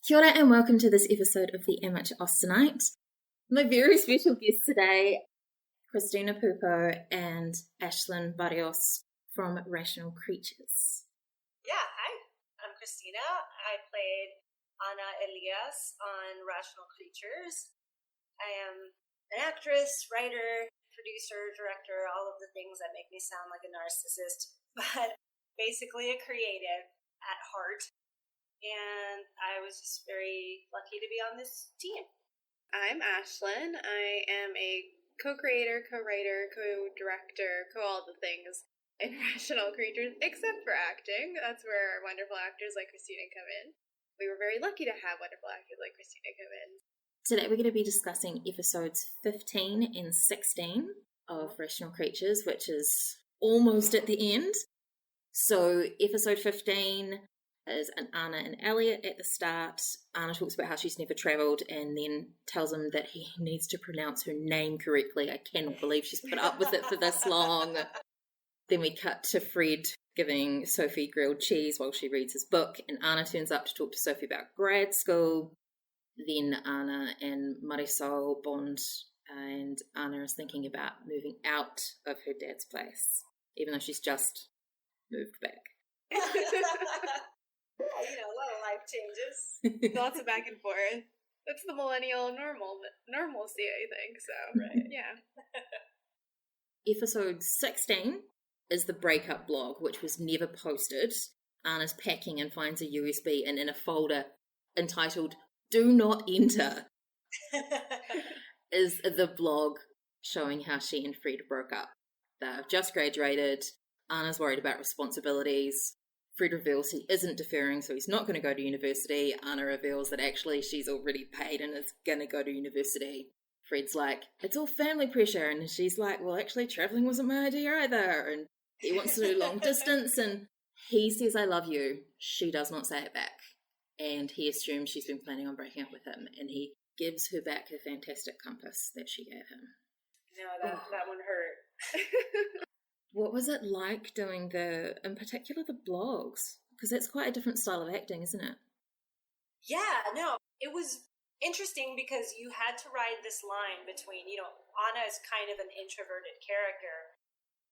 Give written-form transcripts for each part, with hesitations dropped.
Kia ora and welcome to this episode of the Amateur Austenite. My very special guests today, Kristina Pupo and Ayelen Barrios from Rational Creatures. Yeah, hi. I'm Kristina. I played Ana Elias on Rational Creatures. I am an actress, writer, producer, director, all of the things that make me sound like a narcissist, but basically a creative at heart. And I was just very lucky to be on this team. I'm Ayelen. I am a co-creator, co-writer, co-director, all the things in Rational Creatures, except for acting. That's where wonderful actors like Kristina come in. We were very lucky to have wonderful actors like Kristina come in. Today we're going to be discussing episodes 15 and 16 of Rational Creatures, which is almost at the end. So episode 15 is an Ana and Elliot at the start. Ana talks about how she's never travelled and then tells him that he needs to pronounce her name correctly. I cannot believe she's put up with it for this long. Then we cut to Fred giving Sophie grilled cheese while she reads his book, and Ana turns up to talk to Sophie about grad school. Then Ana and Marisol bond, and Ana is thinking about moving out of her dad's place, even though she's just moved back. A lot of life changes. Lots of back and forth. That's the millennial normalcy, I think. So, right. Yeah. Episode 16 is the breakup blog, which was never posted. Ana's packing and finds a USB and in a folder entitled "Do Not Enter" is the blog showing how she and Fred broke up. They've just graduated. Ana's worried about responsibilities. Fred reveals he isn't deferring, so he's not going to go to university. Ana reveals that actually she's already paid and is going to go to university. Fred's like, it's all family pressure, and she's like, well, actually travelling wasn't my idea either, and he wants to do long distance, and he says, I love you. She does not say it back, and he assumes she's been planning on breaking up with him, and he gives her back her fantastic compass that she gave him. No, that one hurt. What was it like doing in particular the blogs? Because that's quite a different style of acting, isn't it? Yeah, no, it was interesting because you had to ride this line between, Ana is kind of an introverted character,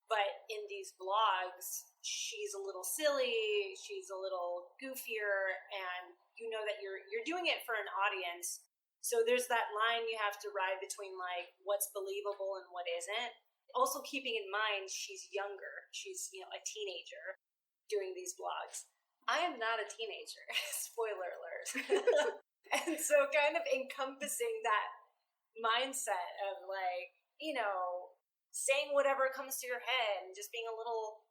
but in these blogs, she's a little silly, she's a little goofier, and you know that you're doing it for an audience. So there's that line you have to ride between, like, what's believable and what isn't. Also keeping in mind she's younger. She's, a teenager doing these blogs. I am not a teenager. Spoiler alert. And so kind of encompassing that mindset of, like, saying whatever comes to your head and just being a little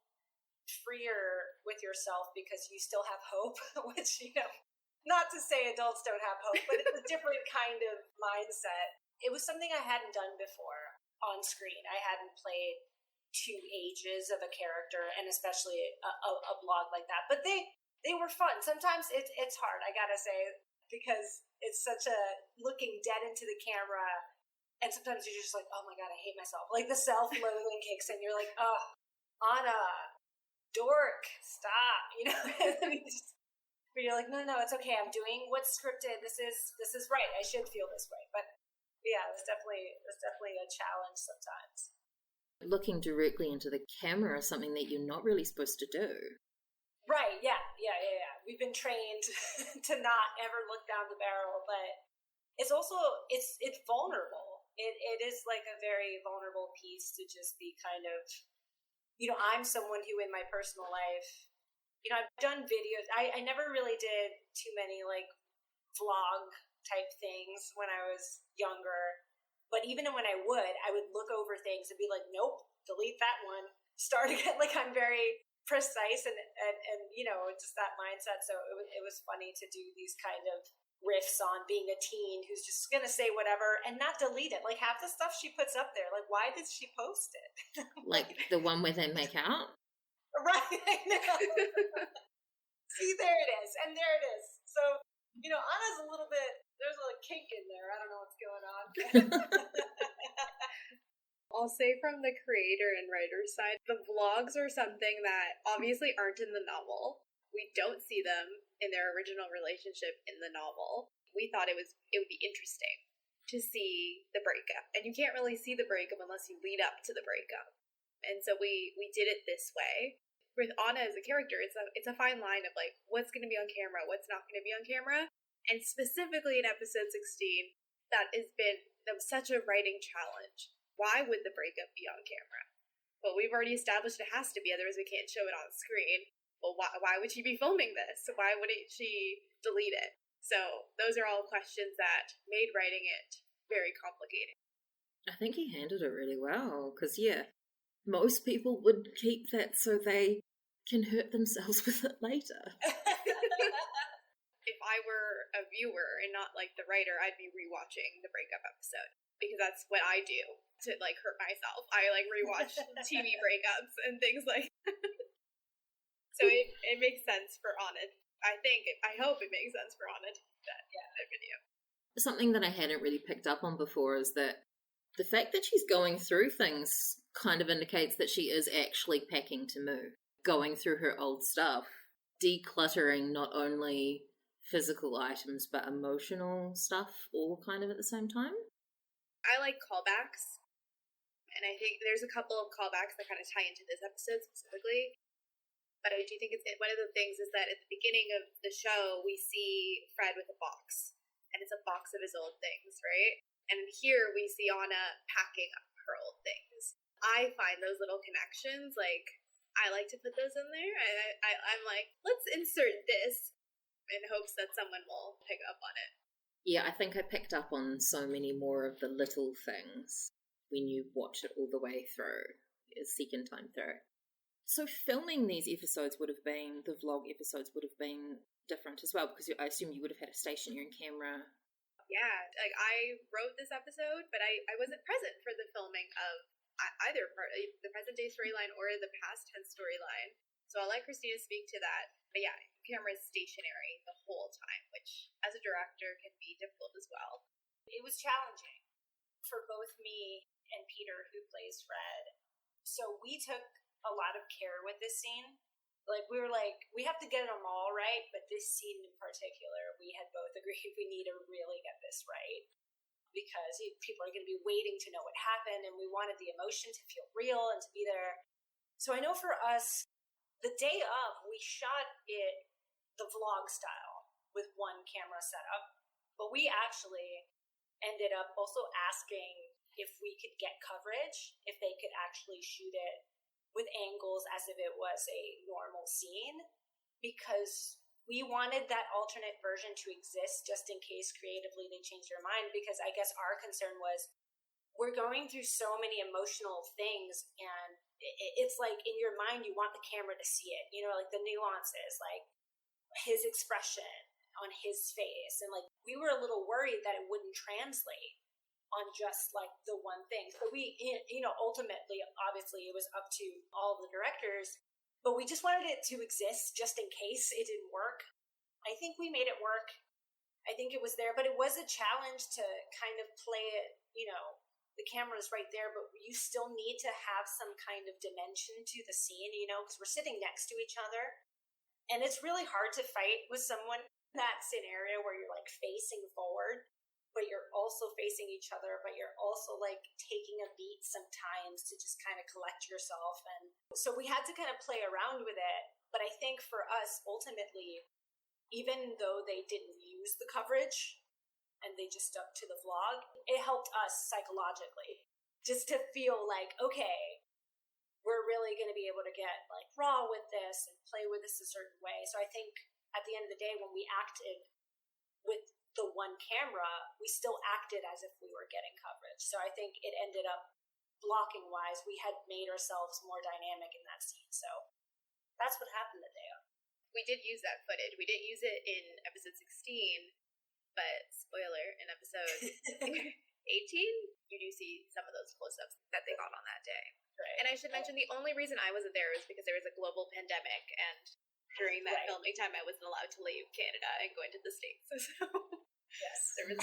freer with yourself because you still have hope, which, not to say adults don't have hope, but it's a different kind of mindset. It was something I hadn't done before on screen. I hadn't played two ages of a character, and especially a blog like that. But they were fun. Sometimes it's hard, I gotta say, because it's such a looking dead into the camera, and sometimes you're just like, oh my god, I hate myself. Like the self-loathing kicks in. You're like, oh, Ana, dork, stop. But you're like, no, it's okay. I'm doing what's scripted. This is right. I should feel this way, but. Yeah, it was definitely a challenge sometimes. Looking directly into the camera is something that you're not really supposed to do. Right, yeah. We've been trained to not ever look down the barrel, but it's also, it's vulnerable. It is like a very vulnerable piece to just be kind of, I'm someone who in my personal life, I've done videos. I never really did too many like vlog type things when I was younger, but even when I would look over things and be like, nope, delete that one, start again. Like, I'm very precise and just that mindset. So it was funny to do these kind of riffs on being a teen who's just gonna say whatever and not delete it. Like, half the stuff she puts up there, like, why did she post it? Like the one where they make out? Right, I know. See, there it is, and there it is. So Ana's a little bit, there's a kink in there. I don't know what's going on. I'll say from the creator and writer side, the vlogs are something that obviously aren't in the novel. We don't see them. in their original relationship in the novel, we thought it would be interesting to see the breakup. And you can't really see the breakup unless you lead up to the breakup. And so we did it this way. With Anna as a character, it's a fine line of like what's going to be on camera, what's not going to be on camera. And specifically in episode 16, that has been such a writing challenge. Why would the breakup be on camera? Well, we've already established it has to be, otherwise we can't show it on screen. Well, why would she be filming this? Why wouldn't she delete it? So those are all questions that made writing it very complicated. I think he handled it really well, because, yeah, most people would keep that so they can hurt themselves with it later. If I were a viewer and not like the writer, I'd be rewatching the breakup episode, because that's what I do to like hurt myself. I like rewatch TV breakups and things like that. So it makes sense for Anna. I hope it makes sense for Anna to do that video. Something that I hadn't really picked up on before is that the fact that she's going through things kind of indicates that she is actually packing to move, going through her old stuff, decluttering not only physical items but emotional stuff all kind of at the same time. I like callbacks, and I think there's a couple of callbacks that kind of tie into this episode specifically. But I do think one of the things is that at the beginning of the show, we see Fred with a box, and it's a box of his old things, right? And here we see Anna packing up her old things. I find those little connections, like, I like to put those in there. I'm like, let's insert this in hopes that someone will pick up on it. Yeah, I think I picked up on so many more of the little things when you watch it all the way through, a second time through. So filming these episodes the vlog episodes would have been different as well, because I assume you would have had a stationary camera. Yeah, like I wrote this episode, but I wasn't present for the filming of either part, the present day storyline or the past tense storyline. So I'll let Kristina speak to that. But yeah, camera is stationary the whole time, which as a director can be difficult as well. It was challenging for both me and Peter, who plays Fred. So we took a lot of care with this scene. Like, we were like, we have to get them all right, but this scene in particular, we had both agreed we need to really get this right, because people are going to be waiting to know what happened, and we wanted the emotion to feel real and to be there. So I know for us, the day of, we shot it the vlog style with one camera setup, but we actually ended up also asking if we could get coverage, if they could actually shoot it with angles as if it was a normal scene, because we wanted that alternate version to exist just in case creatively they changed their mind, because I guess our concern was we're going through so many emotional things, and it's like in your mind you want the camera to see it, you know, like the nuances, like his expression on his face, and like we were a little worried that it wouldn't translate on just like the one thing. So we, you know, ultimately, obviously it was up to all the directors, but we just wanted it to exist just in case it didn't work. I think we made it work. I think it was there, but it was a challenge to kind of play it, you know, the camera's right there, but you still need to have some kind of dimension to the scene, you know, because we're sitting next to each other. And it's really hard to fight with someone in that scenario where you're like facing forward, but you're also facing each other, but you're also like taking a beat sometimes to just kind of collect yourself. And so we had to kind of play around with it. But I think for us, ultimately, even though they didn't use the coverage and they just stuck to the vlog, it helped us psychologically just to feel like, okay, we're really going to be able to get like raw with this and play with this a certain way. So I think at the end of the day, when we acted with the one camera, we still acted as if we were getting coverage. So I think it ended up, blocking wise, we had made ourselves more dynamic in that scene. So that's what happened the day of. We did use that footage. We didn't use it in episode 16, but spoiler, in episode 18, you do see some of those close-ups that they got on that day. Right. And I should mention, the only reason I wasn't there was because there was a global pandemic, and during that filming time, I wasn't allowed to leave Canada and go into the States. So, yes, there was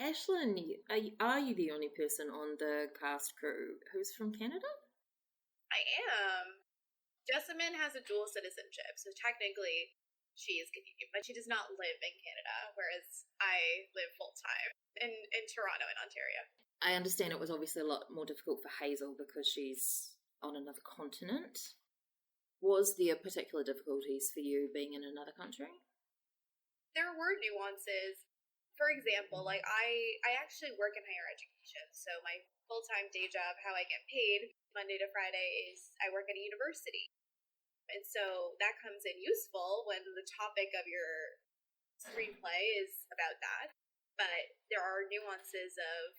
Ayelen, are you the only person on the cast crew who's from Canada? I am. Jessamine has a dual citizenship, so technically she is Canadian, but she does not live in Canada, whereas I live full-time in Toronto, in Ontario. I understand it was obviously a lot more difficult for Hazel because she's on another continent. Was there particular difficulties for you being in another country? There were nuances. For example, like I actually work in higher education, so my full-time day job, how I get paid Monday to Friday, is I work at a university. And so that comes in useful when the topic of your screenplay is about that. But there are nuances of,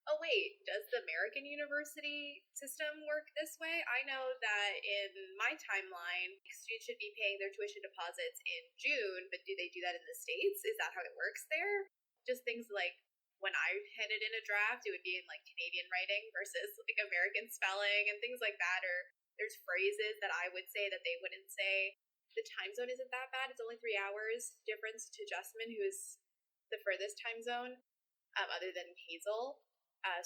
oh wait, does the American university system work this way? I know that in my timeline, students should be paying their tuition deposits in June, but do they do that in the States? Is that how it works there? Just things like when I handed in a draft, it would be in like Canadian writing versus like American spelling and things like that, or there's phrases that I would say that they wouldn't say. The time zone isn't that bad. It's only 3 hours difference to Justman, who is the furthest time zone, other than Hazel.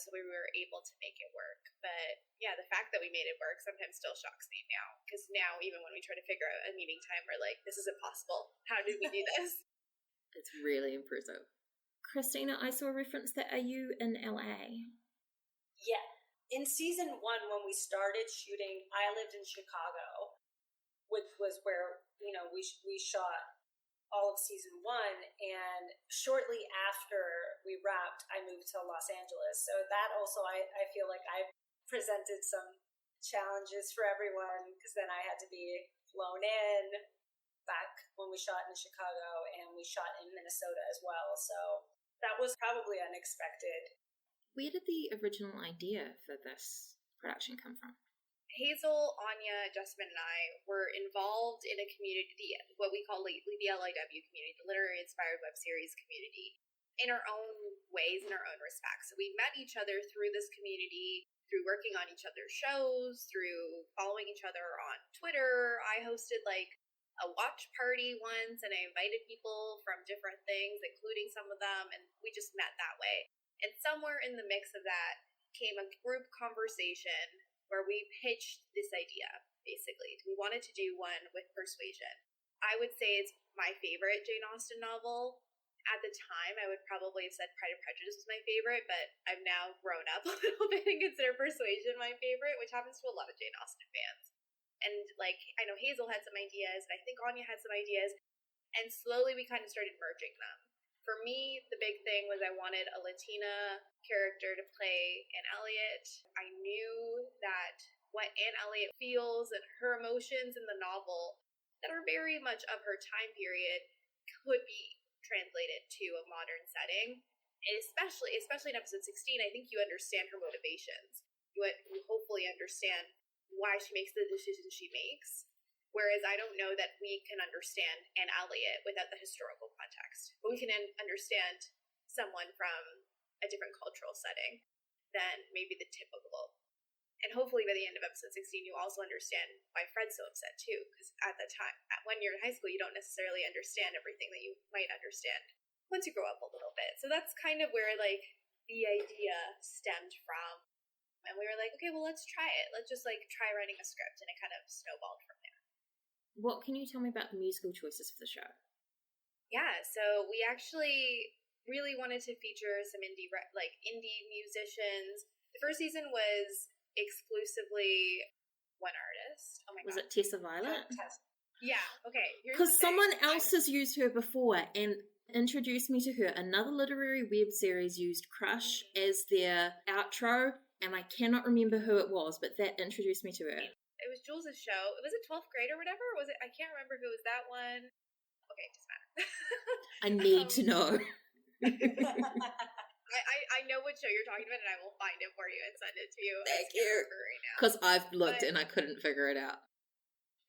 So we were able to make it work. But yeah, the fact that we made it work sometimes still shocks me now. Because now, even when we try to figure out a meeting time, we're like, this is impossible. How did we do this? It's really impressive. Kristina, I saw a reference that, are you in LA? Yeah. In season 1, when we started shooting, I lived in Chicago, which was where, we shot all of season 1. And shortly after we wrapped, I moved to Los Angeles. So that also, I feel like I presented some challenges for everyone, because then I had to be flown in back when we shot in Chicago, and we shot in Minnesota as well. So that was probably unexpected. Where did the original idea for this production come from? Hazel, Anya, Justman, and I were involved in a community, what we call the LIW community, the Literary Inspired Web Series community, in our own ways, in our own respects. So we met each other through this community, through working on each other's shows, through following each other on Twitter. I hosted like a watch party once, and I invited people from different things, including some of them, and we just met that way. And somewhere in the mix of that came a group conversation where we pitched this idea, basically. We wanted to do one with Persuasion. I would say it's my favorite Jane Austen novel. At the time, I would probably have said Pride and Prejudice was my favorite, but I've now grown up a little bit and consider Persuasion my favorite, which happens to a lot of Jane Austen fans. And, like, I know Hazel had some ideas, and I think Anya had some ideas, and slowly we kind of started merging them. For me, the big thing was I wanted a Latina character to play Anne Elliot. I knew that what Anne Elliot feels and her emotions in the novel that are very much of her time period could be translated to a modern setting. And especially in episode 16, I think you understand her motivations. You hopefully understand why she makes the decisions she makes. Whereas I don't know that we can understand Anne Elliot without the historical context. But we can understand someone from a different cultural setting than maybe the typical. And hopefully by the end of episode 16, you also understand why Fred's so upset too. Because at the time, when you're in high school, you don't necessarily understand everything that you might understand once you grow up a little bit. So that's kind of where like the idea stemmed from. And we were like, okay, well, let's try it. Let's just like try writing a script. And it kind of snowballed from there. What can you tell me about the musical choices for the show? Yeah, so we actually really wanted to feature some indie musicians. The first season was exclusively one artist. Oh my god. Was it Tessa Violet? Yeah, okay. Because someone else has used her before and introduced me to her. Another literary web series used Crush as their outro, and I cannot remember who it was, but that introduced me to her. It was Jules' show. Was it 12th grade or whatever? Was it? I can't remember who was that one. Okay, it doesn't matter. I need to know. I know what show you're talking about, and I will find it for you and send it to you. Thank you. Right now. Because I've looked and I couldn't figure it out.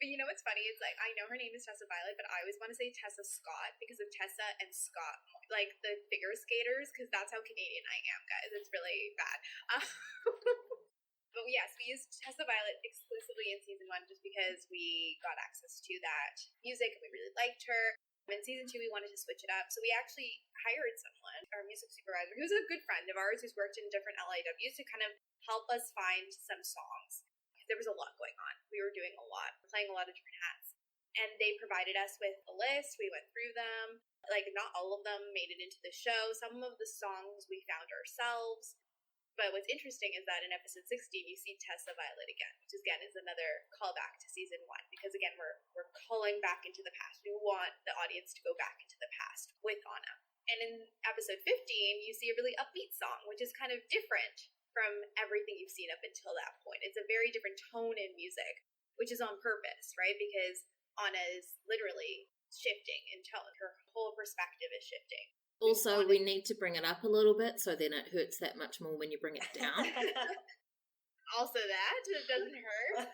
But you know what's funny? It's like, I know her name is Tessa Violet, but I always want to say Tessa Scott because of Tessa and Scott, like the figure skaters, because that's how Canadian I am, guys. It's really bad. But yes, we used Tessa Violet exclusively in season 1 just because we got access to that music and we really liked her. In season 2, we wanted to switch it up. So we actually hired someone, our music supervisor, who's a good friend of ours who's worked in different LIWs to kind of help us find some songs. There was a lot going on. We were doing a lot, playing a lot of different hats. And they provided us with a list. We went through them. Like, not all of them made it into the show. Some of the songs we found ourselves. But what's interesting is that in episode 16, you see Tessa Violet again, which again is another callback to season 1. Because again, we're calling back into the past. We want the audience to go back into the past with Anna. And in episode 15, you see a really upbeat song, which is kind of different from everything you've seen up until that point. It's a very different tone in music, which is on purpose, right? Because Anna is literally shifting in tone. Her whole perspective is shifting. Also, we need to bring it up a little bit so then it hurts that much more when you bring it down. Also that, it doesn't hurt.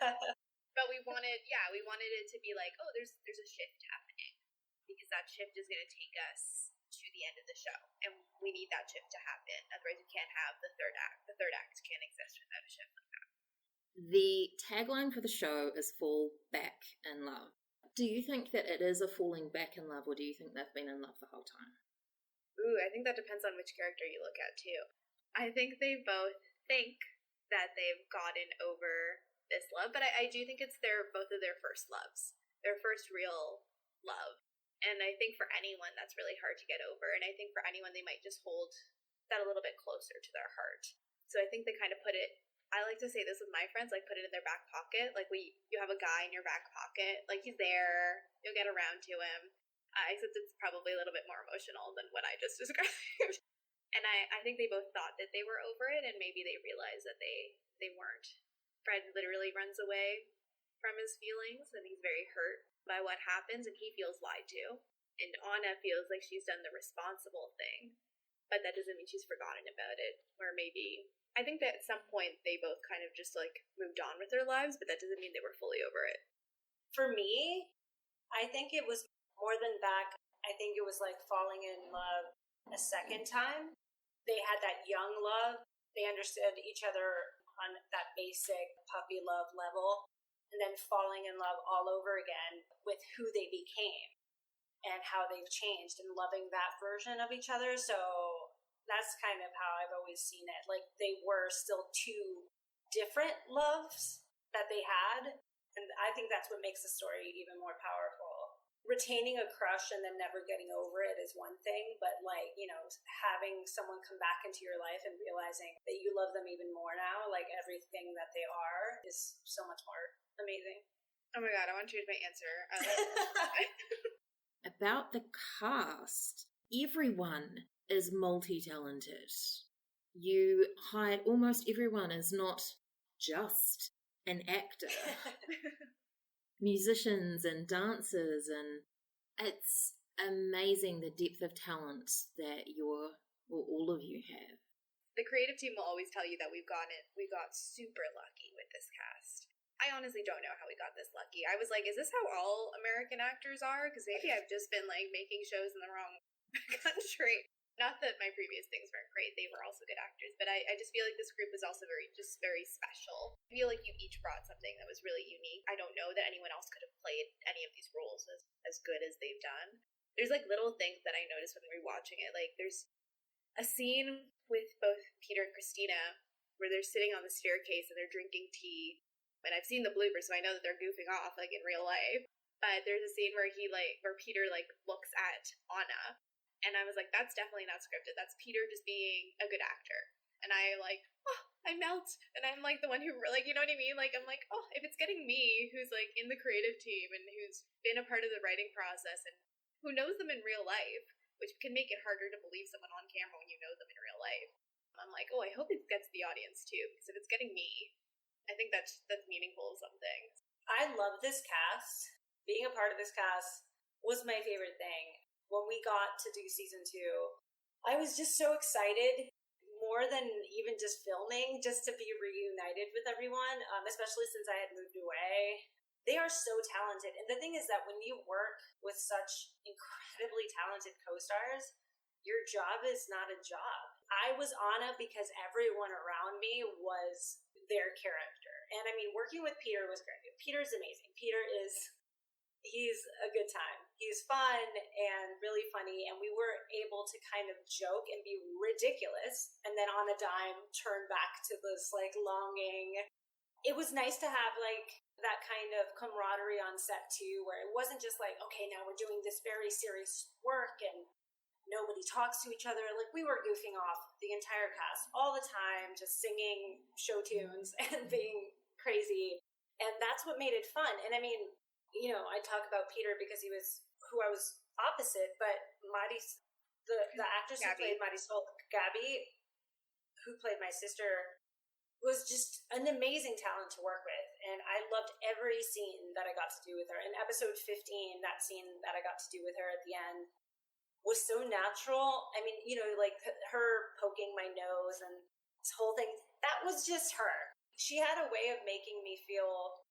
But we wanted it to be like, oh, there's a shift happening. Because that shift is going to take us to the end of the show. And we need that shift to happen. Otherwise, we can't have the third act. The third act can't exist without a shift like that. The tagline for the show is Fall Back in Love. Do you think that it is a falling back in love, or do you think they've been in love the whole time? Ooh, I think that depends on which character you look at, too. I think they both think that they've gotten over this love, but I do think it's both of their first loves. Their first real love. And I think for anyone, that's really hard to get over. And I think for anyone, they might just hold that a little bit closer to their heart. So I think they kind of put it, I like to say this with my friends, like put it in their back pocket. Like you have a guy in your back pocket, like he's there, you'll get around to him. Except it's probably a little bit more emotional than what I just described. And I think they both thought that they were over it, and maybe they realized that they weren't. Fred literally runs away from his feelings, and he's very hurt by what happens, and he feels lied to. And Anna feels like she's done the responsible thing, but that doesn't mean she's forgotten about it. Or maybe, I think that at some point they both kind of just like moved on with their lives, but that doesn't mean they were fully over it. For me, I think it was more than back. I think it was like falling in love a second time. They had that young love. They understood each other on that basic puppy love level, and then falling in love all over again with who they became and how they've changed, and loving that version of each other. So that's kind of how I've always seen it. Like, they were still two different loves that they had, and I think that's what makes the story even more powerful. Retaining a crush and then never getting over it is one thing, but like, you know, having someone come back into your life and realizing that you love them even more now, like everything that they are, is so much more amazing. Oh my god, I want to change my answer. About the cast, everyone is multi-talented. You hide almost everyone is not just an actor. Musicians and dancers, and it's amazing the depth of talent that all of you have. The creative team will always tell you that we got super lucky with this cast. I honestly don't know how we got this lucky. I was like, is this how all American actors are? Because maybe I've just been like making shows in the wrong country. Not that my previous things weren't great. They were also good actors. But I just feel like this group was also very special. I feel like you each brought something that was really unique. I don't know that anyone else could have played any of these roles as good as they've done. There's like little things that I noticed when we were watching it. Like there's a scene with both Peter and Kristina where they're sitting on the staircase and they're drinking tea. And I've seen the bloopers, so I know that they're goofing off like in real life. But there's a scene where Peter looks at Anna. And I was like, that's definitely not scripted. That's Peter just being a good actor. And I I melt. And I'm like the one who, like, you know what I mean? Like, I'm like, oh, if it's getting me, who's like in the creative team and who's been a part of the writing process and who knows them in real life, which can make it harder to believe someone on camera when you know them in real life. I'm like, oh, I hope it gets the audience too. Because if it's getting me, I think that's meaningful something. I love this cast. Being a part of this cast was my favorite thing. When we got to do season 2, I was just so excited, more than even just filming, just to be reunited with everyone, especially since I had moved away. They are so talented. And the thing is that when you work with such incredibly talented co-stars, your job is not a job. I was Anna because everyone around me was their character. And I mean, working with Peter was great. Peter's amazing. He's a good time. He's fun and really funny, and we were able to kind of joke and be ridiculous, and then on a dime turn back to this like longing it was nice to have like that kind of camaraderie on set too, where it wasn't just like, okay, now we're doing this very serious work and nobody talks to each other. Like, we were goofing off, the entire cast, all the time, just singing show tunes and being crazy. And that's what made it fun. And I mean, you know, I talk about Peter because he was who I was opposite, but Maddie's the actress who played Maddie Soul, Gabby, who played my sister, was just an amazing talent to work with. And I loved every scene that I got to do with her. In episode 15, that scene that I got to do with her at the end was so natural. I mean, you know, like her poking my nose and this whole thing, that was just her. She had a way of making me feel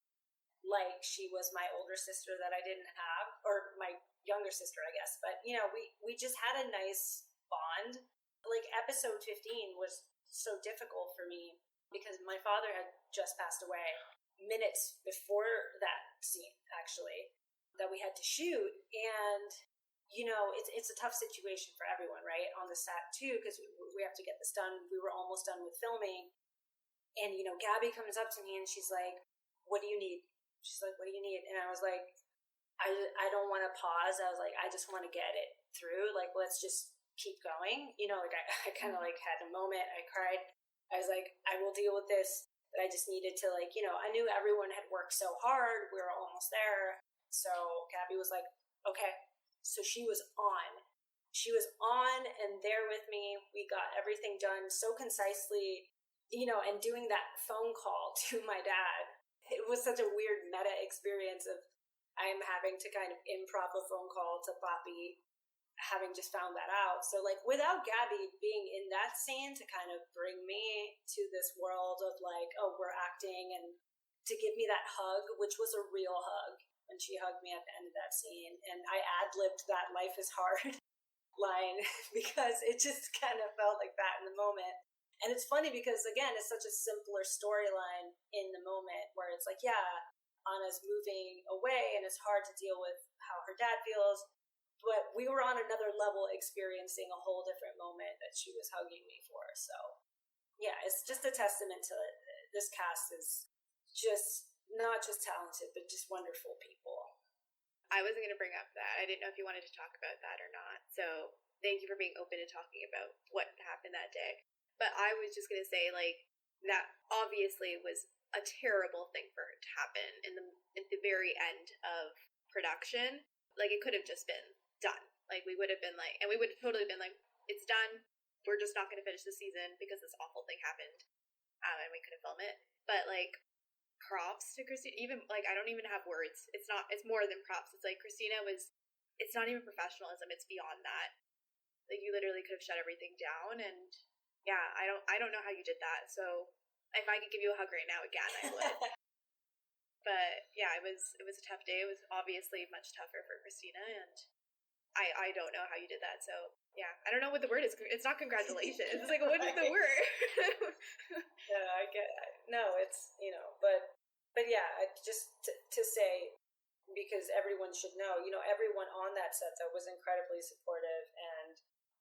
like she was my older sister that I didn't have, or my younger sister, I guess. But, you know, we just had a nice bond. Like, episode 15 was so difficult for me because my father had just passed away minutes before that scene, actually, that we had to shoot. And, you know, it's a tough situation for everyone, right, on the set, too, because we have to get this done. We were almost done with filming. And, you know, Gabby comes up to me and she's like, what do you need? She's like, what do you need? And I was like, I don't want to pause. I was like, I just want to get it through. Like, let's just keep going. You know, like, I kind of, like, had a moment. I cried. I was like, I will deal with this, but I just needed to, like, you know, I knew everyone had worked so hard. We were almost there. So Gabby was like, okay. So she was on. She was on and there with me. We got everything done so concisely, you know, and doing that phone call to my dad. It was such a weird meta experience of I'm having to kind of improv a phone call to Poppy, having just found that out. So, like, without Gabby being in that scene to kind of bring me to this world of, like, oh, we're acting, and to give me that hug, which was a real hug when she hugged me at the end of that scene. And I ad-libbed that life is hard line because it just kind of felt like that in the moment. And it's funny because, again, it's such a simpler storyline in the moment where it's like, yeah, Anna's moving away and it's hard to deal with how her dad feels. But we were on another level experiencing a whole different moment that she was hugging me for. So, yeah, it's just a testament to it. This cast is just not just talented, but just wonderful people. I wasn't going to bring up that. I didn't know if you wanted to talk about that or not. So thank you for being open to talking about what happened that day. But I was just going to say, like, that obviously was a terrible thing for it to happen at the very end of production. Like, it could have just been done. Like, we would have been like, and we would have totally been like, it's done. We're just not going to finish the season because this awful thing happened. And we couldn't film it. But, like, props to Kristina. Even, like, I don't even have words. It's more than props. It's like, Kristina it's not even professionalism. It's beyond that. Like, you literally could have shut everything down. And yeah, I don't know how you did that. So if I could give you a hug right now again, I would. But yeah, it was a tough day. It was obviously much tougher for Kristina, and I don't know how you did that. So yeah, I don't know what the word is. It's not congratulations. It's like, what is the word? Yeah, I get it. No, it's, you know, but yeah, just to say, because everyone should know, you know, everyone on that set though was incredibly supportive, and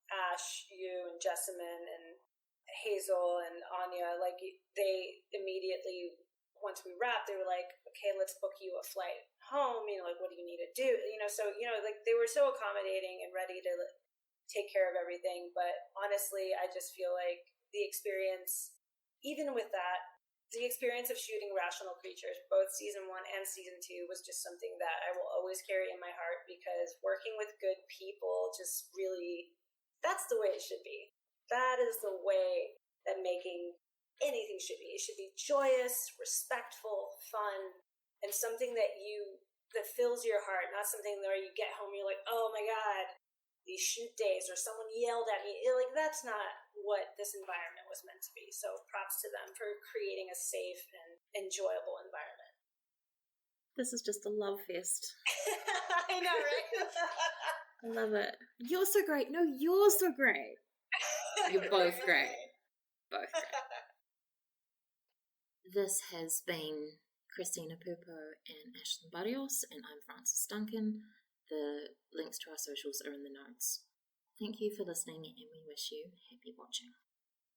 Ash, you, and Jessamine, and Hazel, and Anya, like, they immediately, once we wrapped, they were like, okay, let's book you a flight home, you know, like, what do you need to do, you know? So, you know, like, they were so accommodating and ready to take care of everything. But honestly, I just feel like the experience, even with that, the experience of shooting Rational Creatures, both season 1 and season 2, was just something that I will always carry in my heart, because working with good people just really, that's the way it should be. That is the way that making anything should be. It should be joyous, respectful, fun, and something that fills your heart, not something where you get home, you're like, oh my God, these shoot days, or someone yelled at me. Like, that's not what this environment was meant to be. So props to them for creating a safe and enjoyable environment. This is just a love fest. I know, right? I love it. You're so great. No, you're so great. You're both great. Both great. This has been Kristina Pupo and Ayelen Barrios, and I'm Frances Duncan. The links to our socials are in the notes. Thank you for listening, and we wish you happy watching.